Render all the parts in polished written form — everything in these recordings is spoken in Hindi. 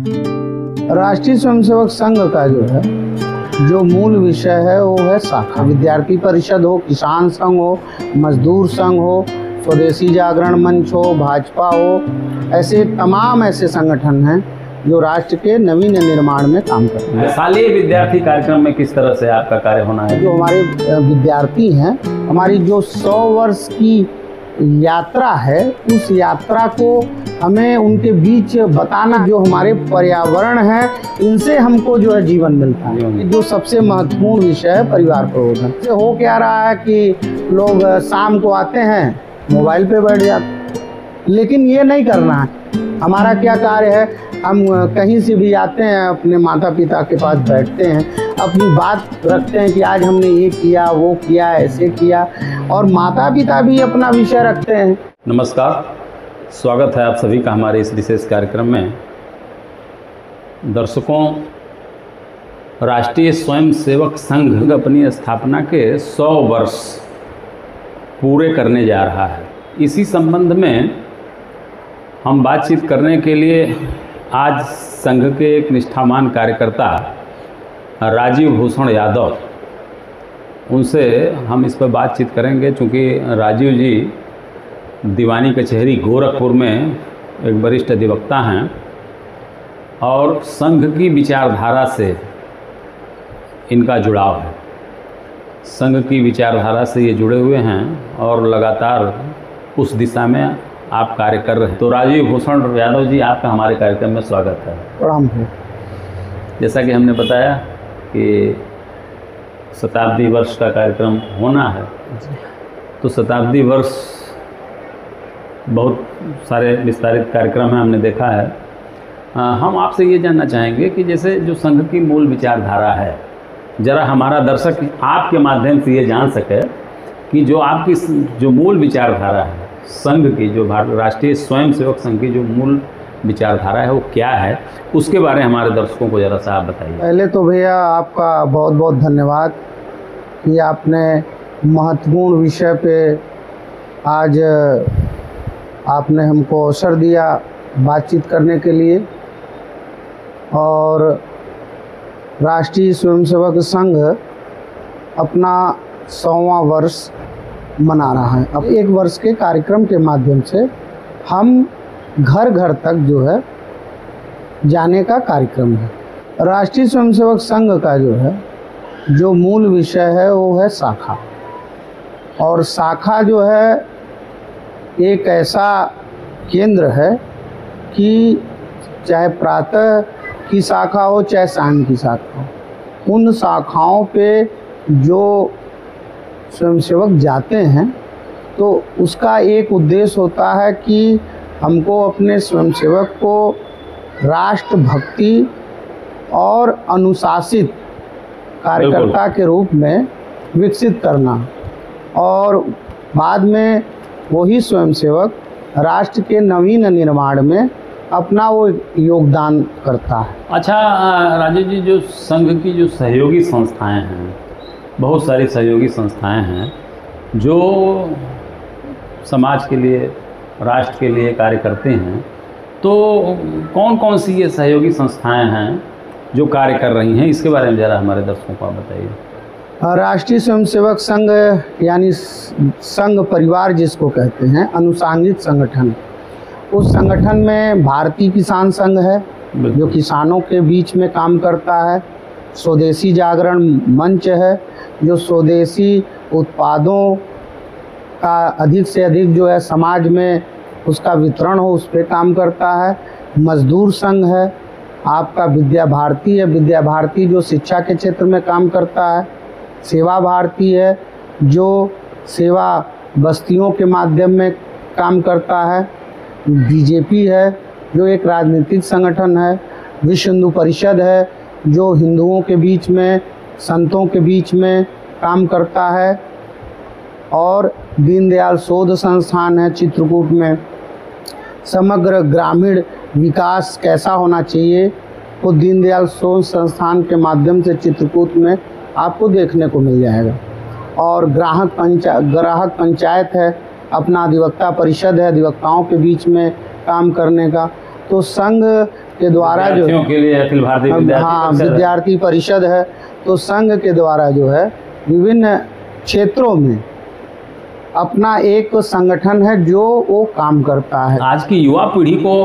राष्ट्रीय स्वयंसेवक संघ का जो मूल विषय है वो है शाखा। विद्यार्थी परिषद हो, किसान संघ हो, मजदूर संघ हो, स्वदेशी जागरण मंच हो, भाजपा हो, ऐसे तमाम ऐसे संगठन हैं जो राष्ट्र के नवीन निर्माण में काम करते हैं। सालीय विद्यार्थी कार्यक्रम में किस तरह से आपका कार्य होना है? जो हमारे विद्यार्थी हैं, हमारी जो 100 वर्ष की यात्रा है, उस यात्रा को हमें उनके बीच बताना, जो हमारे पर्यावरण है इनसे हमको जो है जीवन मिलता है। जो सबसे महत्वपूर्ण विषय है परिवार प्रबोधन। से हो क्या रहा है कि लोग शाम को आते हैं, मोबाइल पे बैठ जाते, लेकिन ये नहीं करना है। हमारा क्या कार्य है, हम कहीं से भी आते हैं, अपने माता पिता के पास बैठते हैं, अपनी बात रखते हैं कि आज हमने ये किया, वो किया, ऐसे किया, और माता पिता भी अपना विषय रखते हैं। नमस्कार, स्वागत है आप सभी का हमारे इस विशेष कार्यक्रम में। दर्शकों, राष्ट्रीय स्वयंसेवक संघ अपनी स्थापना के 100 वर्ष पूरे करने जा रहा है। इसी संबंध में हम बातचीत करने के लिए आज संघ के एक निष्ठावान कार्यकर्ता राजीव भूषण यादव, उनसे हम इस पर बातचीत करेंगे। चूँकि राजीव जी दीवानी कचहरी गोरखपुर में एक वरिष्ठ अधिवक्ता हैं और संघ की विचारधारा से इनका जुड़ाव है। संघ की विचारधारा से ये जुड़े हुए हैं और लगातार उस दिशा में आप कार्य कर रहे हैं। तो राजीव भूषण यादव जी, आपका हमारे कार्यक्रम में स्वागत है। प्रणाम। जैसा कि हमने बताया कि शताब्दी वर्ष का कार्यक्रम होना है, तो शताब्दी वर्ष बहुत सारे विस्तारित कार्यक्रम हैं, हमने देखा है। हम आपसे ये जानना चाहेंगे कि जैसे जो संघ की मूल विचारधारा है, ज़रा हमारा दर्शक आपके माध्यम से ये जान सके कि जो आपकी जो मूल विचारधारा है संघ की, जो राष्ट्रीय स्वयंसेवक संघ की जो मूल विचारधारा है वो क्या है, उसके बारे में हमारे दर्शकों को ज़रा सा आप बताइए। पहले तो भैया आपका बहुत बहुत धन्यवाद कि आपने महत्वपूर्ण विषय पे आज आपने हमको अवसर दिया बातचीत करने के लिए। और राष्ट्रीय स्वयंसेवक संघ अपना 100वां वर्ष मना रहा है। अब 1 वर्ष के कार्यक्रम के माध्यम से हम घर घर तक जो है जाने का कार्यक्रम है। राष्ट्रीय स्वयंसेवक संघ का जो मूल विषय है वो है शाखा। और शाखा जो है एक ऐसा केंद्र है कि चाहे प्रातः की शाखा हो चाहे शाम की शाखा हो, उन शाखाओं पे जो स्वयंसेवक जाते हैं तो उसका एक उद्देश्य होता है कि हमको अपने स्वयंसेवक को राष्ट्रभक्ति और अनुशासित कार्यकर्ता के रूप में विकसित करना, और बाद में वही स्वयंसेवक राष्ट्र के नवीन निर्माण में अपना वो योगदान करता है। अच्छा राजीव जी, जो संघ की जो सहयोगी संस्थाएं हैं, बहुत सारी सहयोगी संस्थाएं हैं जो समाज के लिए, राष्ट्र के लिए कार्य करते हैं, तो कौन कौन सी ये सहयोगी संस्थाएं हैं जो कार्य कर रही हैं, इसके बारे में ज़रा हमारे दर्शकों को आप बताइए। राष्ट्रीय स्वयंसेवक संघ यानी संघ परिवार जिसको कहते हैं, अनुसांगिक संगठन। उस संगठन में भारतीय किसान संघ है जो किसानों के बीच में काम करता है। स्वदेशी जागरण मंच है जो स्वदेशी उत्पादों का अधिक से अधिक जो है समाज में उसका वितरण हो, उस पर काम करता है। मजदूर संघ है आपका, विद्या भारती है, विद्या भारती जो शिक्षा के क्षेत्र में काम करता है। सेवा भारती है जो सेवा बस्तियों के माध्यम में काम करता है। बीजेपी है जो एक राजनीतिक संगठन है। विश्व हिंदू परिषद है जो हिंदुओं के बीच में, संतों के बीच में काम करता है। और दीनदयाल शोध संस्थान है चित्रकूट में। समग्र ग्रामीण विकास कैसा होना चाहिए वो दीनदयाल शोध संस्थान के माध्यम से चित्रकूट में आपको देखने को मिल जाएगा। और ग्राहक पंचायत है, अपना अधिवक्ता परिषद है, अधिवक्ताओं के बीच में काम करने का। तो संघ के द्वारा जो विद्यार्थियों के लिए अखिल भारतीय हाँ विद्यार्थी परिषद है, तो संघ के द्वारा जो है विभिन्न क्षेत्रों में अपना एक संगठन है जो वो काम करता है। आज की युवा पीढ़ी को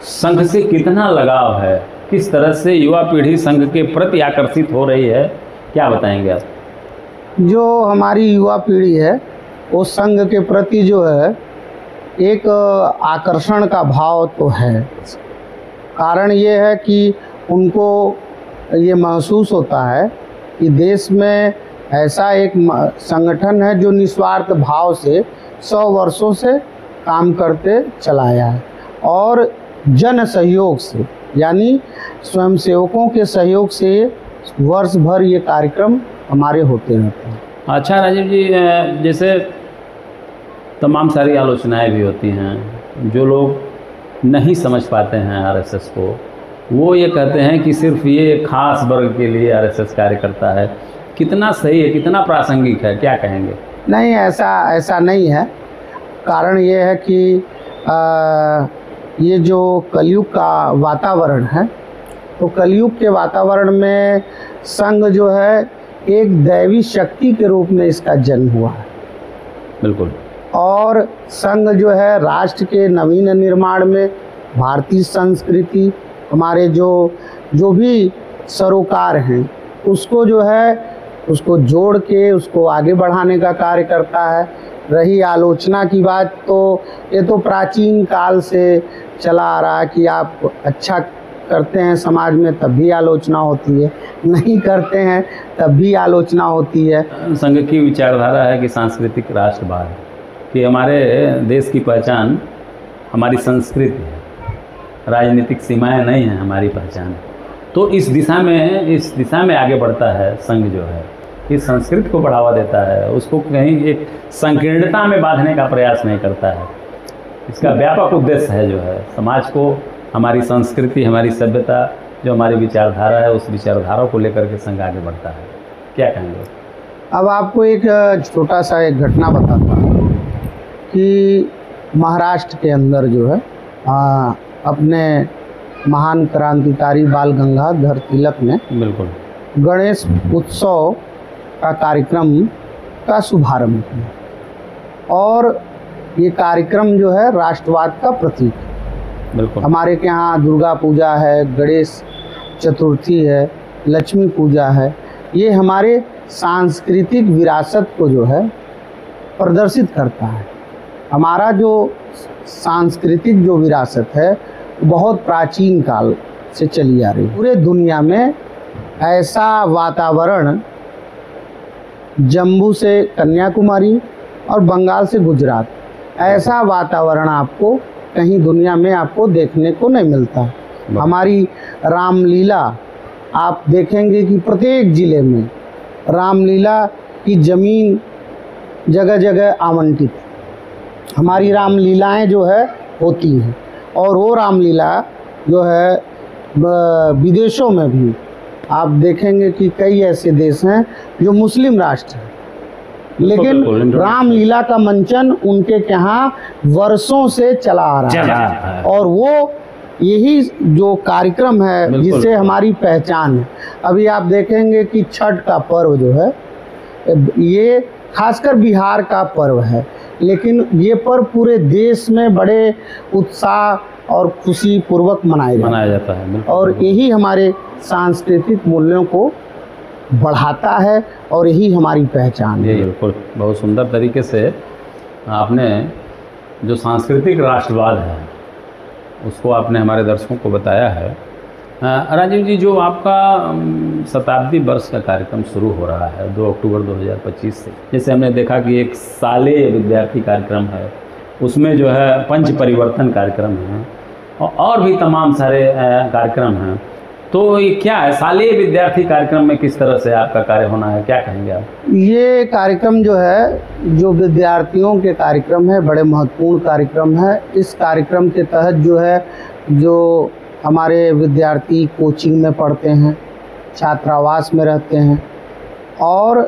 संघ से कितना लगाव है, किस तरह से युवा पीढ़ी संघ के प्रति आकर्षित हो रही है, क्या बताएंगे आप? जो हमारी युवा पीढ़ी है वो संघ के प्रति जो है एक आकर्षण का भाव तो है। कारण ये है कि उनको ये महसूस होता है कि देश में ऐसा एक संगठन है जो निस्वार्थ भाव से 100 वर्षों से काम करते चला आया है और जन सहयोग से, यानी स्वयंसेवकों के सहयोग से वर्ष भर ये कार्यक्रम हमारे होते रहते हैं। अच्छा राजीव जी, जैसे तमाम सारी आलोचनाएं भी होती हैं, जो लोग नहीं समझ पाते हैं आरएसएस को, वो ये कहते हैं कि सिर्फ ये खास वर्ग के लिए आरएसएस कार्य करता है। कितना सही है, कितना प्रासंगिक है, क्या कहेंगे? नहीं, ऐसा नहीं है। कारण ये है कि ये जो कलयुग का वातावरण है, तो कलयुग के वातावरण में संघ जो है एक दैवी शक्ति के रूप में इसका जन्म हुआ है। बिल्कुल। और संघ जो है राष्ट्र के नवीन निर्माण में भारतीय संस्कृति, हमारे जो भी सरोकार हैं, उसको जो है उसको जोड़ के उसको आगे बढ़ाने का कार्य करता है। रही आलोचना की बात, तो ये तो प्राचीन काल से चला आ रहा है कि आप अच्छा करते हैं समाज में तब भी आलोचना होती है, नहीं करते हैं तब भी आलोचना होती है। संघ की विचारधारा है कि सांस्कृतिक राष्ट्रवाद, कि हमारे देश की पहचान हमारी संस्कृति है, राजनीतिक सीमाएं नहीं हैं हमारी पहचान। तो इस दिशा में आगे बढ़ता है संघ जो है, इस संस्कृति को बढ़ावा देता है, उसको कहीं एक संकीर्णता में बांधने का प्रयास नहीं करता है। इसका व्यापक उद्देश्य है जो है समाज को, हमारी संस्कृति, हमारी सभ्यता, जो हमारी विचारधारा है, उस विचारधारा को लेकर के संघ आगे बढ़ता है। क्या कहेंगे? अब आपको एक छोटा सा एक घटना बताता हूँ कि महाराष्ट्र के अंदर जो है अपने महान क्रांतिकारी बाल गंगाधर तिलक ने बिल्कुल गणेश उत्सव का कार्यक्रम का शुभारंभ किया और ये कार्यक्रम जो है राष्ट्रवाद का प्रतीक है। बिल्कुल। हमारे के यहाँ दुर्गा पूजा है, गणेश चतुर्थी है, लक्ष्मी पूजा है, ये हमारे सांस्कृतिक विरासत को जो है प्रदर्शित करता है। हमारा जो सांस्कृतिक जो विरासत है बहुत प्राचीन काल से चली आ रही है। पूरे दुनिया में ऐसा वातावरण जम्मू से कन्याकुमारी और बंगाल से गुजरात, ऐसा वातावरण आपको कहीं दुनिया में आपको देखने को नहीं मिलता। हमारी रामलीला आप देखेंगे कि प्रत्येक ज़िले में रामलीला की ज़मीन जगह जगह आवंटित, हमारी रामलीलाएं जो है होती हैं। और वो रामलीला जो है विदेशों में भी आप देखेंगे कि कई ऐसे देश हैं जो मुस्लिम राष्ट्र हैं, लेकिन रामलीला का मंचन उनके यहाँ वर्षों से चला आ रहा है। और वो यही जो कार्यक्रम है जिससे हमारी पहचान है। अभी आप देखेंगे कि छठ का पर्व जो है ये खासकर बिहार का पर्व है, लेकिन ये पर्व पूरे देश में बड़े उत्साह और खुशी पूर्वक मनाया जाता है। और यही हमारे सांस्कृतिक मूल्यों को बढ़ाता है और यही हमारी पहचान है। बिल्कुल, बहुत सुंदर तरीके से आपने जो सांस्कृतिक राष्ट्रवाद है उसको आपने हमारे दर्शकों को बताया है। राजीव जी, जो आपका शताब्दी वर्ष का कार्यक्रम शुरू हो रहा है 2 अक्टूबर 2025 से, जैसे हमने देखा कि एक सालेय विद्यार्थी कार्यक्रम है, उसमें जो है पंच परिवर्तन कार्यक्रम है और भी तमाम सारे कार्यक्रम हैं, तो ये क्या है सालेय विद्यार्थी कार्यक्रम में किस तरह से आपका कार्य होना है, क्या कहेंगे आप? ये कार्यक्रम जो है जो विद्यार्थियों के कार्यक्रम है, बड़े महत्वपूर्ण कार्यक्रम है। इस कार्यक्रम के तहत जो है जो हमारे विद्यार्थी कोचिंग में पढ़ते हैं, छात्रावास में रहते हैं और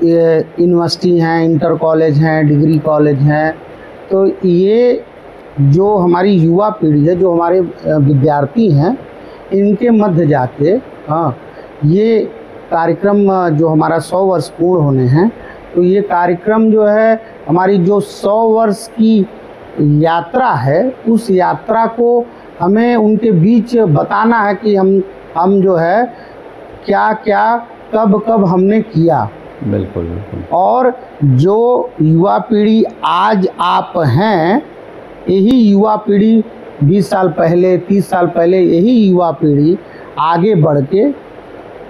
ये यूनिवर्सिटी हैं, इंटर कॉलेज हैं, डिग्री कॉलेज हैं, तो ये जो हमारी युवा पीढ़ी है, जो हमारे विद्यार्थी हैं, इनके मध्य जाके ये कार्यक्रम जो हमारा 100 वर्ष पूर्ण होने हैं, तो ये कार्यक्रम जो है हमारी जो 100 वर्ष की यात्रा है, उस यात्रा को हमें उनके बीच बताना है कि हम जो है क्या क्या कब कब हमने किया। बिल्कुल बिल्कुल। और जो युवा पीढ़ी आज आप हैं, यही युवा पीढ़ी 20 साल पहले, 30 साल पहले, यही युवा पीढ़ी आगे बढ़ के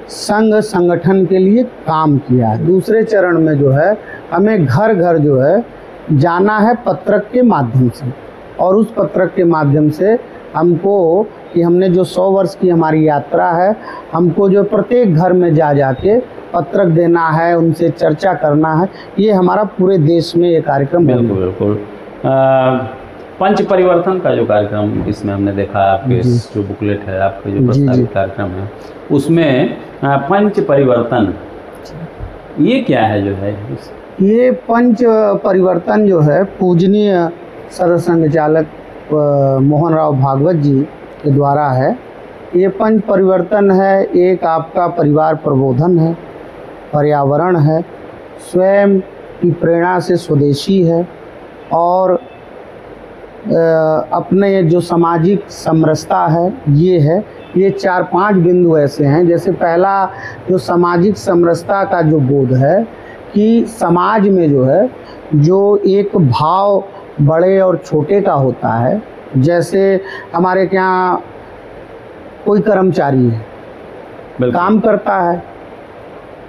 संघ संगठन के लिए काम किया है। दूसरे चरण में जो है हमें घर घर जो है जाना है पत्रक के माध्यम से, और उस पत्रक के माध्यम से हमको कि हमने जो 100 वर्ष की हमारी यात्रा है, हमको जो प्रत्येक घर में जा के पत्रक देना है, उनसे चर्चा करना है। ये हमारा पूरे देश में ये कार्यक्रम। बिल्कुल बिल्कुल। पंच परिवर्तन का जो कार्यक्रम इसमें हमने देखा, आपके जो बुकलेट है, आपके जो प्रस्तावित कार्यक्रम है, उसमें पंच परिवर्तन ये क्या है जो है? ये पंच परिवर्तन जो है पूजनीय सरसंघचालक मोहन राव भागवत जी के द्वारा है। ये पंच परिवर्तन है, एक आपका परिवार प्रबोधन है, पर्यावरण है, स्वयं की प्रेरणा से स्वदेशी है, और अपने जो सामाजिक समरसता है ये है। ये 4-5 बिंदु ऐसे हैं। जैसे पहला जो सामाजिक समरसता का जो बोध है कि समाज में जो है जो एक भाव बड़े और छोटे का होता है। जैसे हमारे यहाँ कोई कर्मचारी है, काम करता है,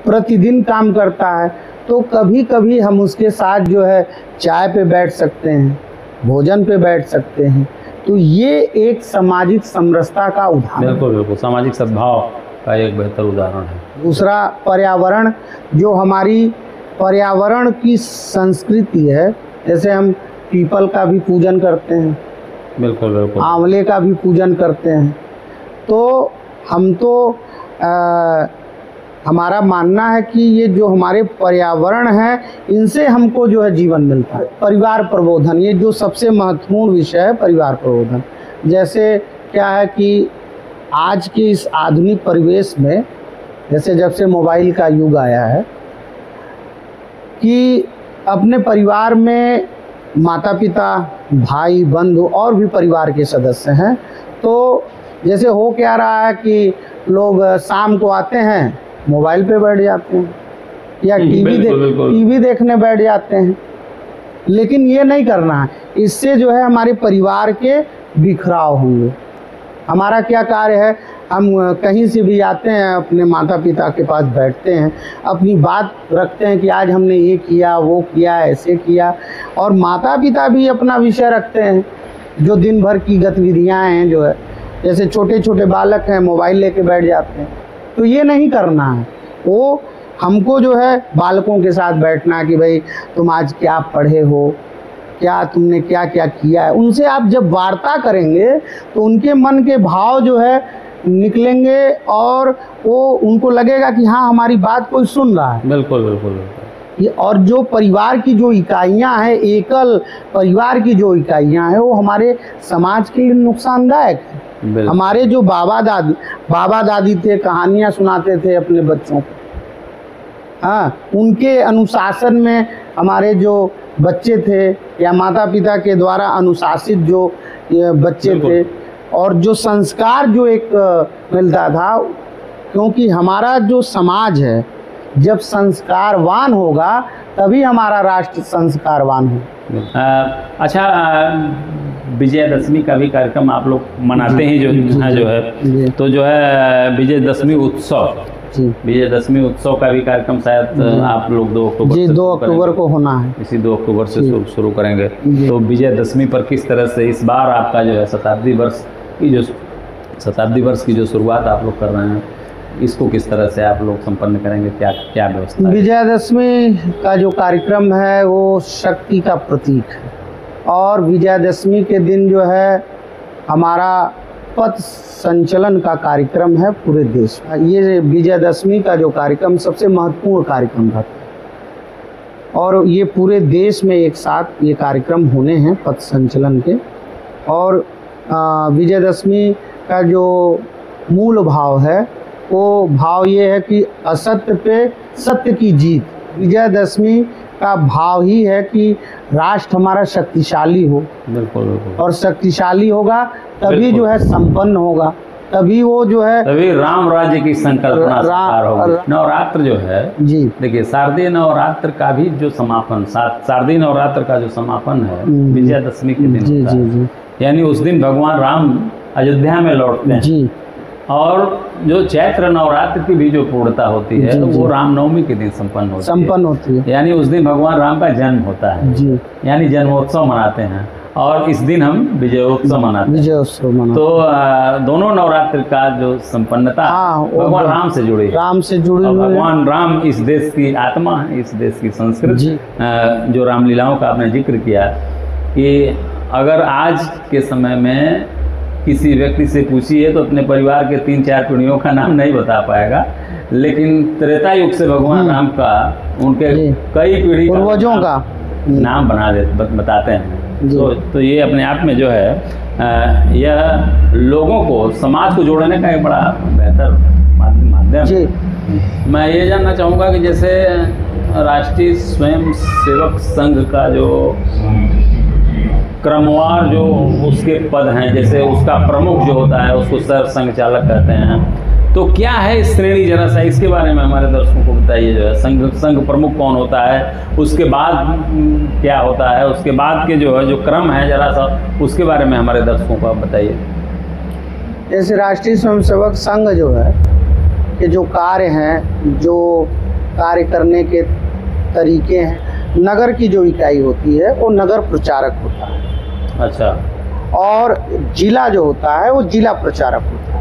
प्रतिदिन काम करता है, तो कभी कभी हम उसके साथ जो है चाय पे बैठ सकते हैं, भोजन पे बैठ सकते हैं। तो ये एक सामाजिक समरसता का उदाहरण। बिल्कुल बिल्कुल, सामाजिक सद्भाव का एक बेहतर उदाहरण है। दूसरा पर्यावरण, जो हमारी पर्यावरण की संस्कृति है। जैसे हम पीपल का भी पूजन करते हैं, बिल्कुल बिल्कुल, आंवले का भी पूजन करते हैं। तो हम तो हमारा मानना है कि ये जो हमारे पर्यावरण है, इनसे हमको जो है जीवन मिलता है। परिवार प्रबोधन, ये जो सबसे महत्वपूर्ण विषय है, परिवार प्रबोधन। जैसे क्या है कि आज के इस आधुनिक परिवेश में, जैसे जब से मोबाइल का युग आया है, कि अपने परिवार में माता पिता, भाई बंधु और भी परिवार के सदस्य हैं। तो जैसे हो क्या रहा है कि लोग शाम को आते हैं, मोबाइल पे बैठ जाते हैं या टीवी देखने बैठ जाते हैं। लेकिन ये नहीं करना है, इससे जो है हमारे परिवार के बिखराव होंगे। हमारा क्या कार्य है, हम कहीं से भी आते हैं, अपने माता पिता के पास बैठते हैं, अपनी बात रखते हैं कि आज हमने ये किया, वो किया, ऐसे किया। और माता पिता भी अपना विषय रखते हैं, जो दिन भर की गतिविधियां हैं जो है। जैसे छोटे छोटे बालक हैं, मोबाइल लेके बैठ जाते हैं। तो ये नहीं करना है। वो हमको जो है बालकों के साथ बैठना कि भाई तुम आज क्या पढ़े हो, क्या तुमने क्या क्या किया है। उनसे आप जब वार्ता करेंगे तो उनके मन के भाव जो है निकलेंगे, और वो उनको लगेगा कि हाँ, हमारी बात कोई सुन रहा है। बिल्कुल बिल्कुल बिल्कुल। और जो परिवार की जो इकाइयां हैं, एकल परिवार की जो इकाइयां हैं, वो हमारे समाज के लिए नुकसानदायक है। हमारे जो बाबा दादी थे, कहानियां सुनाते थे अपने बच्चों को, हाँ, उनके अनुशासन में हमारे जो बच्चे थे, या माता पिता के द्वारा अनुशासित जो बच्चे थे, और जो संस्कार जो एक मिलता था। क्योंकि हमारा जो समाज है, जब संस्कारवान होगा तभी हमारा राष्ट्र संस्कारवान होगा। अच्छा, विजयदशमी का भी कार्यक्रम आप लोग मनाते हैं जो है, तो जो है विजयदशमी उत्सव, विजयदशमी उत्सव का भी कार्यक्रम शायद आप लोग 2 अक्टूबर जी 2 अक्टूबर को होना है। इसी 2 अक्टूबर से शुरू करेंगे। तो विजयदशमी पर किस तरह से इस बार आपका जो है शताब्दी वर्ष की जो शुरुआत आप लोग कर रहे हैं, इसको किस तरह से आप लोग संपन्न करेंगे, क्या क्या व्यवस्था? विजयदशमी का जो कार्यक्रम है वो शक्ति का प्रतीक है, और विजयदशमी के दिन जो है हमारा पथ संचलन का कार्यक्रम है पूरे देश में। ये विजयदशमी का जो कार्यक्रम सबसे महत्वपूर्ण कार्यक्रम था, और ये पूरे देश में एक साथ ये कार्यक्रम होने हैं पथ संचलन के। और विजयदशमी का जो मूल भाव है वो भाव ये है कि असत्य पे सत्य की जीत। विजयदशमी का भाव ही है कि राष्ट्र हमारा शक्तिशाली हो, बिल्कुल बिल्कुल, और शक्तिशाली होगा तभी बिल्कुल। जो है संपन्न होगा, तभी वो जो है तभी राम राज्य की संकल्पना साकार होगी। नवरात्र जो है, जी देखिए शारदीय नवरात्र का भी जो समापन, शारदीय नवरात्र का जो समापन है विजयादशमी के दिन जी होता जी है। जी यानी उस दिन भगवान राम अयोध्या में लौटते हैं। जी और जो चैत्र नवरात्र की भी जो पूर्णता होती है जी, जी। वो रामनवमी के दिन संपन्न होती है। है यानी उस दिन भगवान राम का जन्म होता है, जी। यानी जन्मोत्सव मनाते हैं, और इस दिन हम विजयोत्सव मनाते हैं। विजयोत्सव मनाते तो दोनों नवरात्र का जो संपन्नता हाँ, वो भगवान राम से जुड़ी है। राम से जुड़ी और हुई है। भगवान राम इस देश की आत्मा है, इस देश की संस्कृति। जी। जो रामलीलाओं का आपने जिक्र किया कि अगर आज के समय में किसी व्यक्ति से पूछिए तो अपने परिवार के 3-4 पीढ़ियों का नाम नहीं बता पाएगा, लेकिन त्रेता युग से भगवान राम का, उनके जी। कई पीढ़ी पूर्वजों का नाम बताते हैं। जी। तो ये अपने आप में जो है यह लोगों को, समाज को जोड़ने का एक बड़ा बेहतर माध्यम जी। है। मैं ये जानना चाहूँगा कि जैसे राष्ट्रीय स्वयं सेवक संघ का जो क्रमवार जो उसके पद हैं, जैसे उसका प्रमुख जो होता है उसको सर संघ चालक कहते हैं, तो क्या है इस श्रेणी, जरा सा इसके बारे में हमारे दर्शकों को बताइए। जो है संघ प्रमुख कौन होता है, उसके बाद क्या होता है, उसके बाद के जो है जो क्रम है, जरा सा उसके बारे में हमारे दर्शकों को आप बताइए। जैसे राष्ट्रीय स्वयंसेवक संघ जो है के जो कार्य हैं, जो कार्य करने के तरीके हैं, नगर की जो इकाई होती है वो नगर प्रचारक होता है। अच्छा। और जिला जो होता है वो जिला प्रचारक होता है।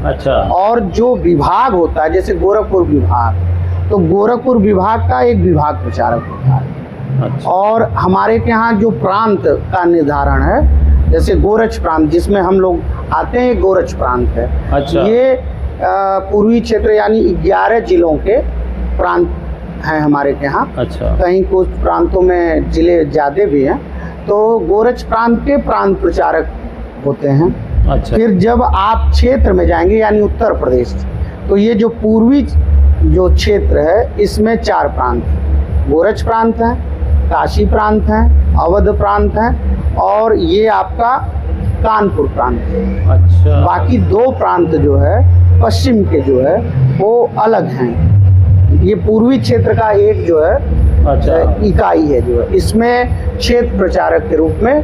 अच्छा। और जो विभाग होता है, जैसे गोरखपुर विभाग, तो गोरखपुर विभाग का एक विभाग प्रचारक होता है। अच्छा। और हमारे के यहाँ जो प्रांत का निर्धारण है, जैसे गोरक्ष प्रांत जिसमें हम लोग आते हैं, गोरक्ष प्रांत है। अच्छा। ये पूर्वी क्षेत्र यानी 11 जिलों के प्रांत हैं हमारे के यहाँ। अच्छा। कहीं कुछ प्रांतों में जिले ज़्यादा भी हैं, तो गोरक्ष प्रांत के प्रांत प्रचारक होते हैं। अच्छा। फिर जब आप क्षेत्र में जाएंगे यानी उत्तर प्रदेश, तो ये जो पूर्वी जो क्षेत्र है इसमें 4 प्रांत हैं। गोरक्ष प्रांत है, काशी प्रांत है, अवध प्रांत है, और ये आपका कानपुर प्रांत है। अच्छा। बाकी 2 प्रांत जो है पश्चिम के जो है वो अलग हैं। ये पूर्वी क्षेत्र का एक जो है अच्छा इकाई है, जो है इसमें क्षेत्र प्रचारक के रूप में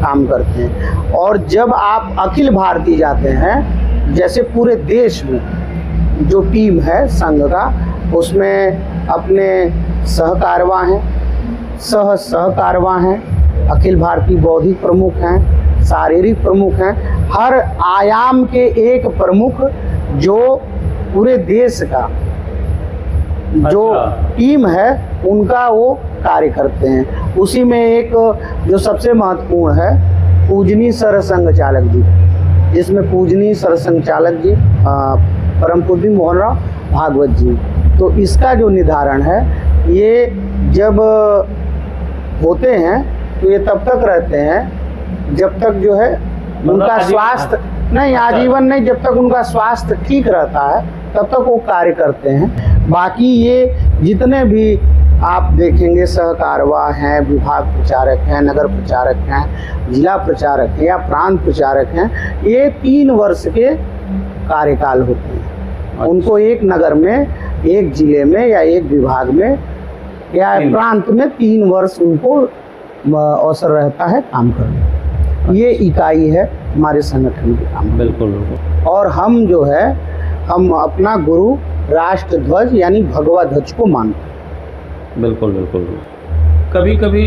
काम करते हैं। और जब आप अखिल भारतीय जाते हैं, जैसे पूरे देश में जो टीम है संघ का, उसमें अपने सहकारवा हैं, सहकारवा हैं, अखिल भारतीय बौद्धिक प्रमुख हैं, शारीरिक प्रमुख हैं, हर आयाम के एक प्रमुख जो पूरे देश का जो टीम है उनका वो कार्य करते हैं। उसी में एक जो सबसे महत्वपूर्ण है, पूजनीय सरसंघ चालक जी, जिसमें पूजनीय सरसंघ चालक जी परम पूज्य मोहन राव भागवत जी। तो इसका जो निर्धारण है, ये जब होते हैं तो ये तब तक रहते हैं जब तक जो है उनका स्वास्थ्य नहीं, आजीवन नहीं, जब तक उनका स्वास्थ्य ठीक रहता है तब तक वो कार्य करते हैं। बाकी ये जितने भी आप देखेंगे, सहकारवा हैं, विभाग प्रचारक हैं, नगर प्रचारक हैं, जिला प्रचारक हैं या प्रांत प्रचारक हैं, ये 3 वर्ष के कार्यकाल होते हैं। उनको एक नगर में, एक जिले में या एक विभाग में या प्रांत में 3 वर्ष उनको अवसर रहता है काम करने। ये इकाई है हमारे संगठन के काम। बिल्कुल। और हम जो है, हम अपना गुरु राष्ट्र ध्वज यानी भगवा ध्वज को मानते हैं। बिल्कुल बिल्कुल। कभी कभी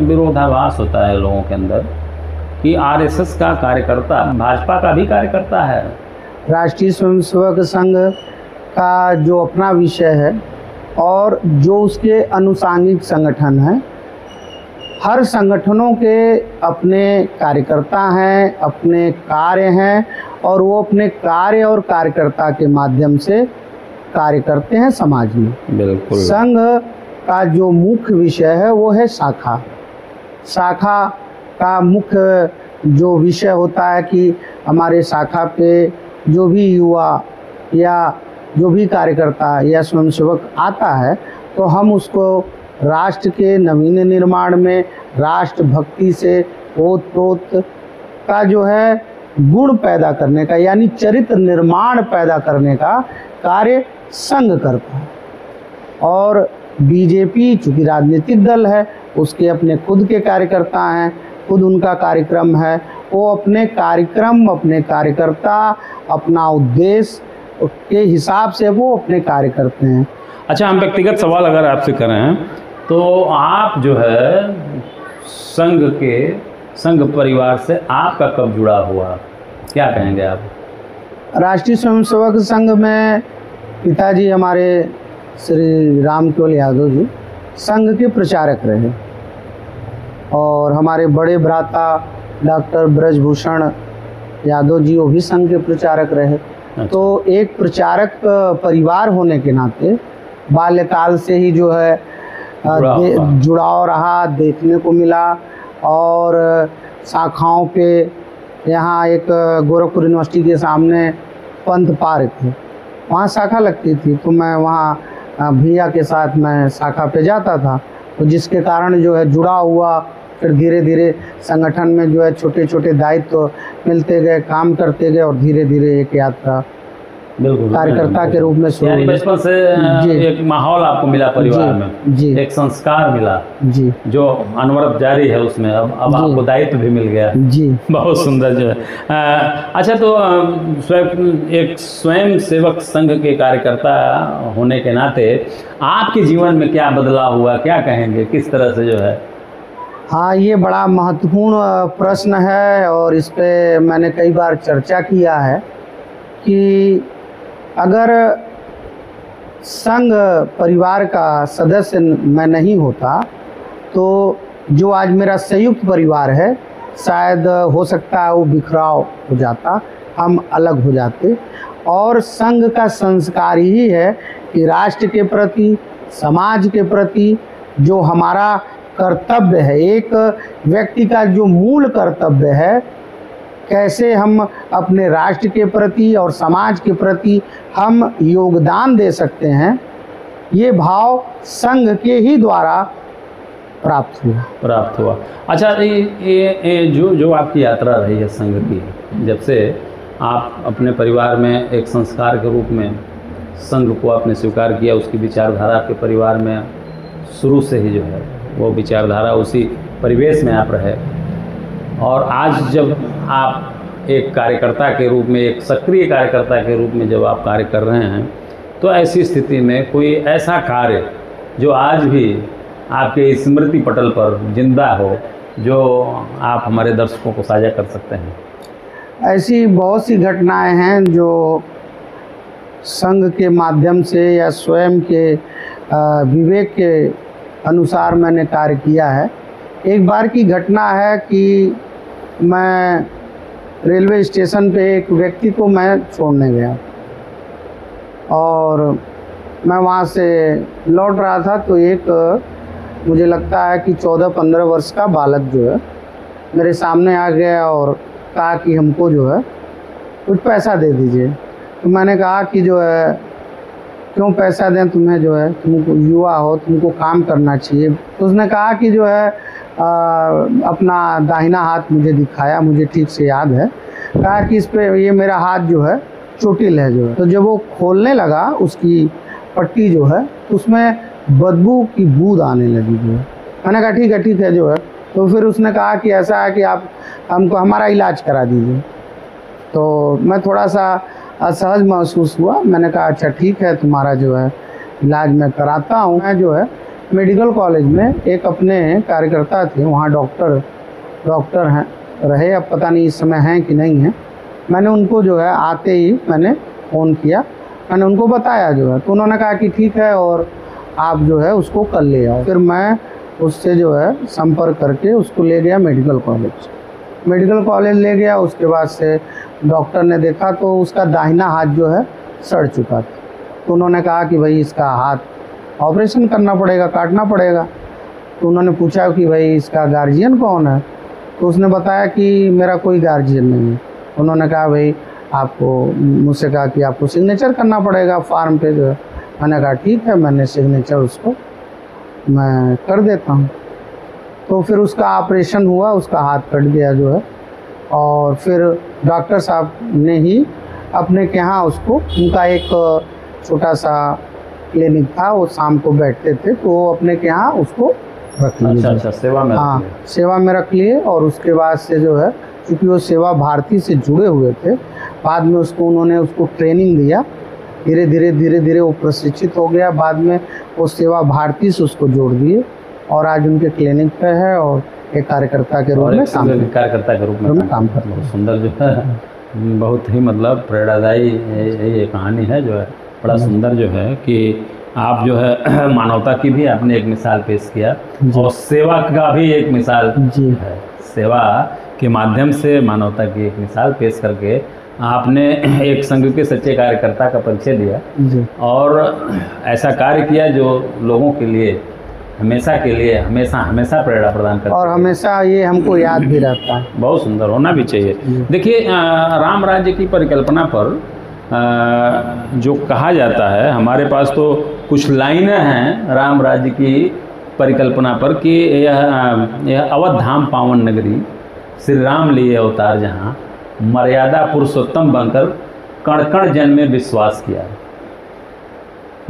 विरोधाभास होता है लोगों के अंदर कि आरएसएस का कार्यकर्ता भाजपा का भी कार्यकर्ता है। राष्ट्रीय स्वयंसेवक संघ का जो अपना विषय है और जो उसके अनुसांगिक संगठन है, हर संगठनों के अपने कार्यकर्ता हैं, अपने कार्य हैं, और वो अपने कार्य और कार्यकर्ता के माध्यम से कार्य करते हैं समाज में। बिल्कुल। संघ का जो मुख्य विषय है वो है शाखा। शाखा का मुख्य जो विषय होता है कि हमारे शाखा पे जो भी युवा या जो भी कार्यकर्ता या स्वयंसेवक आता है तो हम उसको राष्ट्र के नवीन निर्माण में राष्ट्रभक्ति से ओत-प्रोत का जो है गुण पैदा करने का यानी चरित्र निर्माण पैदा करने का कार्य संघ करता है। और बीजेपी चूँकि राजनीतिक दल है, उसके अपने खुद के कार्यकर्ता हैं, खुद उनका कार्यक्रम है, वो अपने कार्यक्रम, अपने कार्यकर्ता, अपना उद्देश्य के हिसाब से वो अपने कार्य करते हैं। अच्छा, हम व्यक्तिगत सवाल अगर आपसे करें तो आप जो है संघ परिवार से आपका कब जुड़ा हुआ, क्या कहेंगे आप? राष्ट्रीय स्वयंसेवक संघ में पिताजी हमारे श्री राम केवल यादव जी संघ के प्रचारक रहे और हमारे बड़े भ्राता डॉक्टर ब्रजभूषण यादव जी वो भी संघ के प्रचारक रहे। अच्छा। तो एक प्रचारक परिवार होने के नाते बाल्यकाल से ही जो है जुड़ाव रहा, देखने को मिला। और शाखाओं पे यहाँ एक गोरखपुर यूनिवर्सिटी के सामने पंथ पार्क है, वहाँ शाखा लगती थी, तो मैं वहाँ भैया के साथ मैं शाखा पे जाता था, तो जिसके कारण जो है जुड़ा हुआ। फिर धीरे धीरे संगठन में जो है छोटे छोटे दायित्व मिलते गए, काम करते गए और धीरे धीरे एक यात्रा बिल्कुल कार्यकर्ता के रूप में शुरू यानी बचपन से एक माहौल आपको मिला परिवार में, जी, एक संस्कार मिला जी, जो अनवरत जारी है उसमें। अब आपको दायित्व भी मिल गया जी, बहुत सुंदर जो है। अच्छा, तो एक स्वयं सेवक संघ के कार्यकर्ता होने के नाते आपके जीवन में क्या बदलाव हुआ, क्या कहेंगे, किस तरह से जो है? हाँ, ये बड़ा महत्वपूर्ण प्रश्न है और इस पे मैंने कई बार चर्चा किया है कि अगर संघ परिवार का सदस्य मैं नहीं होता तो जो आज मेरा संयुक्त परिवार है शायद हो सकता है वो बिखराव हो जाता, हम अलग हो जाते। और संघ का संस्कार ही है कि राष्ट्र के प्रति, समाज के प्रति जो हमारा कर्तव्य है, एक व्यक्ति का जो मूल कर्तव्य है, कैसे हम अपने राष्ट्र के प्रति और समाज के प्रति हम योगदान दे सकते हैं, ये भाव संघ के ही द्वारा प्राप्त हुआ। अच्छा, ये जो आपकी यात्रा रही है संघ की, जब से आप अपने परिवार में एक संस्कार के रूप में संघ को आपने स्वीकार किया, उसकी विचारधारा आपके परिवार में शुरू से ही जो है वो विचारधारा, उसी परिवेश में आप रहे, और आज जब आप एक कार्यकर्ता के रूप में, एक सक्रिय कार्यकर्ता के रूप में जब आप कार्य कर रहे हैं, तो ऐसी स्थिति में कोई ऐसा कार्य जो आज भी आपके स्मृति पटल पर जिंदा हो, जो आप हमारे दर्शकों को साझा कर सकते हैं? ऐसी बहुत सी घटनाएं हैं जो संघ के माध्यम से या स्वयं के विवेक के अनुसार मैंने कार्य किया है। एक बार की घटना है कि मैं रेलवे स्टेशन पे एक व्यक्ति को मैं छोड़ने गया और मैं वहाँ से लौट रहा था, तो एक मुझे लगता है कि 14-15 वर्ष का बालक जो है मेरे सामने आ गया और कहा कि हमको जो है कुछ पैसा दे दीजिए। तो मैंने कहा कि जो है क्यों पैसा दें तुम्हें, जो है तुमको युवा हो, तुमको काम करना चाहिए। तो उसने कहा कि जो है अपना दाहिना हाथ मुझे दिखाया, मुझे ठीक से याद है, कहा कि इस पे ये मेरा हाथ जो है चोटिल है जो है। तो जब वो खोलने लगा उसकी पट्टी जो है, उसमें बदबू की बूंद आने लगी जो है। मैंने कहा ठीक है जो है। तो फिर उसने कहा कि ऐसा है कि आप हमको हमारा इलाज करा दीजिए। तो मैं थोड़ा सा असहज महसूस हुआ। मैंने कहा अच्छा ठीक है, तुम्हारा जो है इलाज मैं कराता हूँ। मैं जो है मेडिकल कॉलेज में एक अपने कार्यकर्ता थे, वहाँ डॉक्टर हैं रहे, अब पता नहीं इस समय हैं कि नहीं हैं। मैंने उनको जो है आते ही मैंने फ़ोन किया, मैंने उनको बताया जो है, तो उन्होंने कहा कि ठीक है और आप जो है उसको कल ले आओ। फिर मैं उससे जो है संपर्क करके उसको ले गया मेडिकल कॉलेज ले गया। उसके बाद से डॉक्टर ने देखा तो उसका दाहिना हाथ जो है सड़ चुका था। तो उन्होंने कहा कि भाई इसका हाथ ऑपरेशन करना पड़ेगा, काटना पड़ेगा। तो उन्होंने पूछा कि भाई इसका गार्जियन कौन है, तो उसने बताया कि मेरा कोई गार्जियन नहीं है। उन्होंने कहा भाई आपको, मुझसे कहा कि आपको सिग्नेचर करना पड़ेगा फॉर्म पे जो है। मैंने कहा ठीक है, मैंने सिग्नेचर उसको मैं कर देता हूँ। तो फिर उसका ऑपरेशन हुआ, उसका हाथ कट गया जो है, और फिर डॉक्टर साहब ने ही अपने के यहाँ उसको, उनका एक छोटा सा क्लिनिक था, वो शाम को बैठते थे, तो वो अपने के यहाँ उसको रख लिए। अच्छा, सेवा में हाँ, सेवा में रख लिए। और उसके बाद से जो है, क्योंकि वो सेवा भारती से जुड़े हुए थे, बाद में उन्होंने उसको ट्रेनिंग दिया, धीरे धीरे वो प्रशिक्षित हो गया। बाद में वो सेवा भारती से उसको जोड़ दिए और आज उनके क्लिनिक पे है और एक कार्यकर्ता के रूप में काम कर रहा है। सुंदर जो है, बहुत ही मतलब प्रेरणादायी ये कहानी है जो है, बड़ा सुंदर जो है कि आप जो है मानवता की भी आपने एक मिसाल पेश किया और सेवा का भी एक मिसाल है। सेवा के माध्यम से मानवता की एक मिसाल पेश करके आपने एक संघ के सच्चे कार्यकर्ता का परिचय दिया और ऐसा कार्य किया जो लोगों के लिए हमेशा के लिए हमेशा प्रेरणा प्रदान करता है और हमेशा ये हमको याद भी रहता है। बहुत सुंदर, होना भी चाहिए। देखिए, राम राज्य की परिकल्पना पर जो कहा जाता है, हमारे पास तो कुछ लाइनें हैं राम राज्य की परिकल्पना पर कि यह अवध धाम पावन नगरी, श्री राम लिए अवतार जहाँ, मर्यादा पुरुषोत्तम बनकर कण कण जन में विश्वास किया।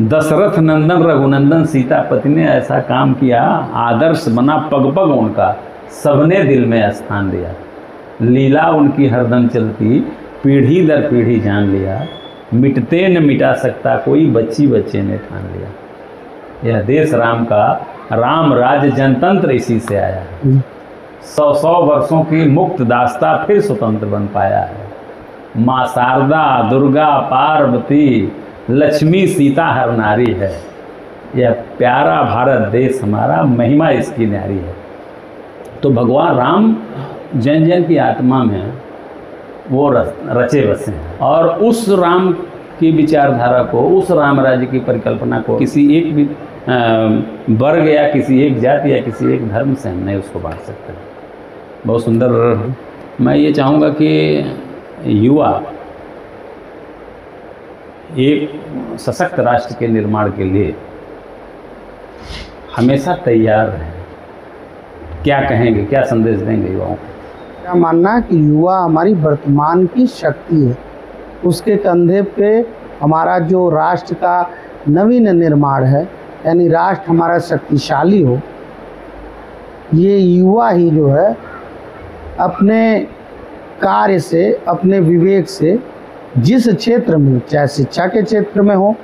दशरथ नंदन रघुनंदन सीतापति ने ऐसा काम किया, आदर्श बना पग पग उनका, सबने दिल में स्थान दिया। लीला उनकी हरदम चलती, पीढ़ी दर पीढ़ी जान लिया। मिटते न मिटा सकता कोई, बच्ची बच्चे ने ठान लिया। यह देश राम का, राम राज जनतंत्र इसी से आया है। 100 वर्षों की मुक्त दास्ता फिर स्वतंत्र बन पाया है। माँ शारदा, दुर्गा, पार्वती, लक्ष्मी, सीता हर नारी है। यह प्यारा भारत देश हमारा, महिमा इसकी न्यारी है। तो भगवान राम जन जन की आत्मा में वो रचे बसे हैं और उस राम की विचारधारा को, उस राम राज्य की परिकल्पना को किसी एक भी वर्ग या किसी एक जाति या किसी एक धर्म से हम नहीं उसको बांट सकते। बहुत सुंदर। मैं ये चाहूँगा कि युवा एक सशक्त राष्ट्र के निर्माण के लिए हमेशा तैयार रहें। क्या कहेंगे, क्या संदेश देंगे युवाओं को? मेरा मानना है कि युवा हमारी वर्तमान की शक्ति है। उसके कंधे पे हमारा जो राष्ट्र का नवीन निर्माण है, यानी राष्ट्र हमारा शक्तिशाली हो, ये युवा ही जो है अपने कार्य से, अपने विवेक से, जिस क्षेत्र में, चाहे शिक्षा के क्षेत्र में हो,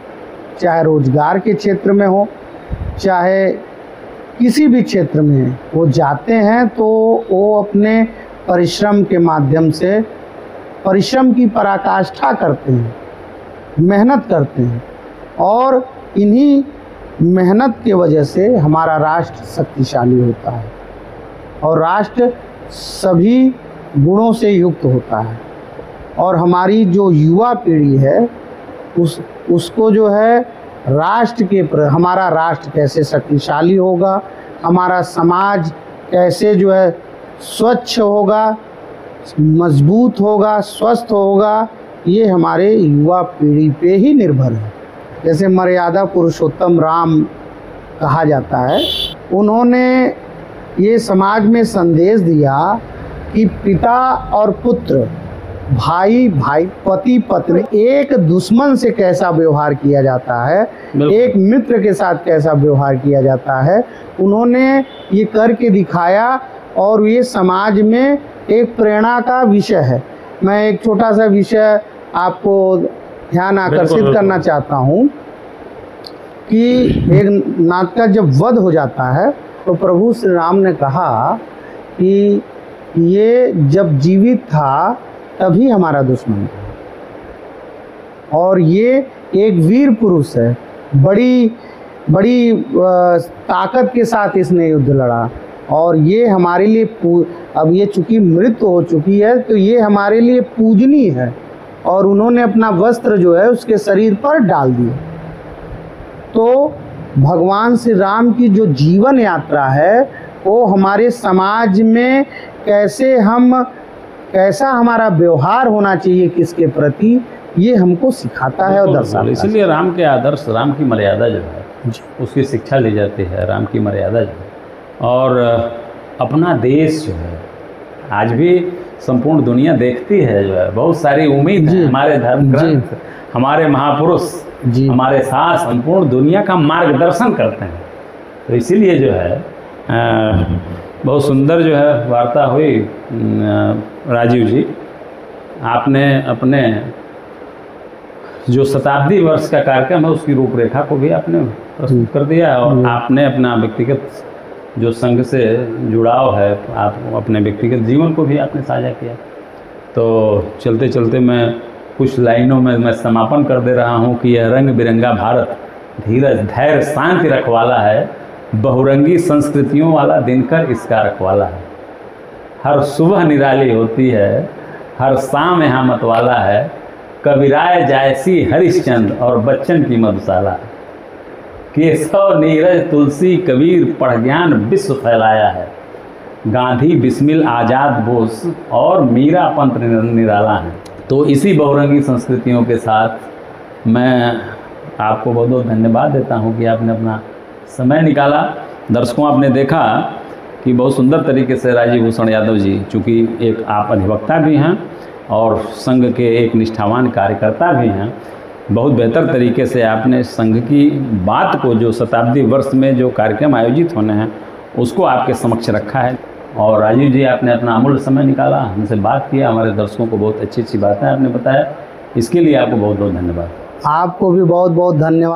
चाहे रोजगार के क्षेत्र में हो, चाहे किसी भी क्षेत्र में वो जाते हैं, तो वो अपने परिश्रम के माध्यम से परिश्रम की पराकाष्ठा करते हैं, मेहनत करते हैं और इन्हीं मेहनत के वजह से हमारा राष्ट्र शक्तिशाली होता है और राष्ट्र सभी गुणों से युक्त होता है। और हमारी जो युवा पीढ़ी है उसको जो है राष्ट्र के हमारा राष्ट्र कैसे शक्तिशाली होगा, हमारा समाज कैसे जो है स्वच्छ होगा, मजबूत होगा, स्वस्थ होगा, ये हमारे युवा पीढ़ी पे ही निर्भर है। जैसे मर्यादा पुरुषोत्तम राम कहा जाता है, उन्होंने ये समाज में संदेश दिया कि पिता और पुत्र, भाई भाई, पति पत्नी, एक दुश्मन से कैसा व्यवहार किया जाता है, एक मित्र के साथ कैसा व्यवहार किया जाता है, उन्होंने ये करके दिखाया और ये समाज में एक प्रेरणा का विषय है। मैं एक छोटा सा विषय आपको ध्यान आकर्षित करना चाहता हूँ कि एक नाग का जब वध हो जाता है तो प्रभु श्री राम ने कहा कि ये जब जीवित था तभी हमारा दुश्मन था और ये एक वीर पुरुष है, बड़ी ताकत के साथ इसने युद्ध लड़ा और ये हमारे लिए अब ये चूँकि मृत्यु हो चुकी है तो ये हमारे लिए पूजनीय है। और उन्होंने अपना वस्त्र जो है उसके शरीर पर डाल दिया। तो भगवान श्री राम की जो जीवन यात्रा है वो हमारे समाज में कैसा हमारा व्यवहार होना चाहिए किसके प्रति, ये हमको सिखाता है और दर्शाता है। इसलिए राम के आदर्श, राम की मर्यादा जो है जी। उसकी शिक्षा ली जाती है, राम की मर्यादा जो है। और अपना देश जो है आज भी संपूर्ण दुनिया देखती है, जो है बहुत सारी उम्मीद है, हमारे धर्म ग्रंथ, हमारे महापुरुष जी। हमारे साथ संपूर्ण दुनिया का मार्गदर्शन करते हैं। तो इसीलिए जो है बहुत सुंदर जो है वार्ता हुई राजीव जी। आपने अपने जो शताब्दी वर्ष का कार्यक्रम है उसकी रूपरेखा को भी आपने प्रस्तुत कर दिया, और आपने अपना व्यक्तिगत जो संघ से जुड़ाव है, आप अपने व्यक्तिगत जीवन को भी आपने साझा किया। तो चलते चलते मैं कुछ लाइनों में मैं समापन कर दे रहा हूँ कि यह रंग बिरंगा भारत धीरज धैर्य शांति रखवाला है, बहुरंगी संस्कृतियों वाला दिनकर इसका रखवाला है। हर सुबह निराली होती है, हर शाम यहाँ मतवाला है, कबीराय जायसी हरिश्चंद्र और बच्चन की मधुशाला है। केशव नीरज तुलसी कबीर पढ़ ज्ञान विश्व फैलाया है, गांधी बिस्मिल आज़ाद बोस और मीरा पंत निराला है। तो इसी बहुरंगी संस्कृतियों के साथ मैं आपको बहुत बहुत धन्यवाद देता हूं कि आपने अपना समय निकाला। दर्शकों, आपने देखा कि बहुत सुंदर तरीके से राजीव भूषण यादव जी, चूँकि एक आप अधिवक्ता भी हैं और संघ के एक निष्ठावान कार्यकर्ता भी हैं, बहुत बेहतर तरीके से आपने संघ की बात को, जो शताब्दी वर्ष में जो कार्यक्रम आयोजित होने हैं, उसको आपके समक्ष रखा है। और राजीव जी, आपने अपना अमूल्य समय निकाला, हमसे बात किया, हमारे दर्शकों को बहुत अच्छी अच्छी बातें आपने बताया, इसके लिए आपको बहुत बहुत धन्यवाद। आपको भी बहुत बहुत धन्यवाद।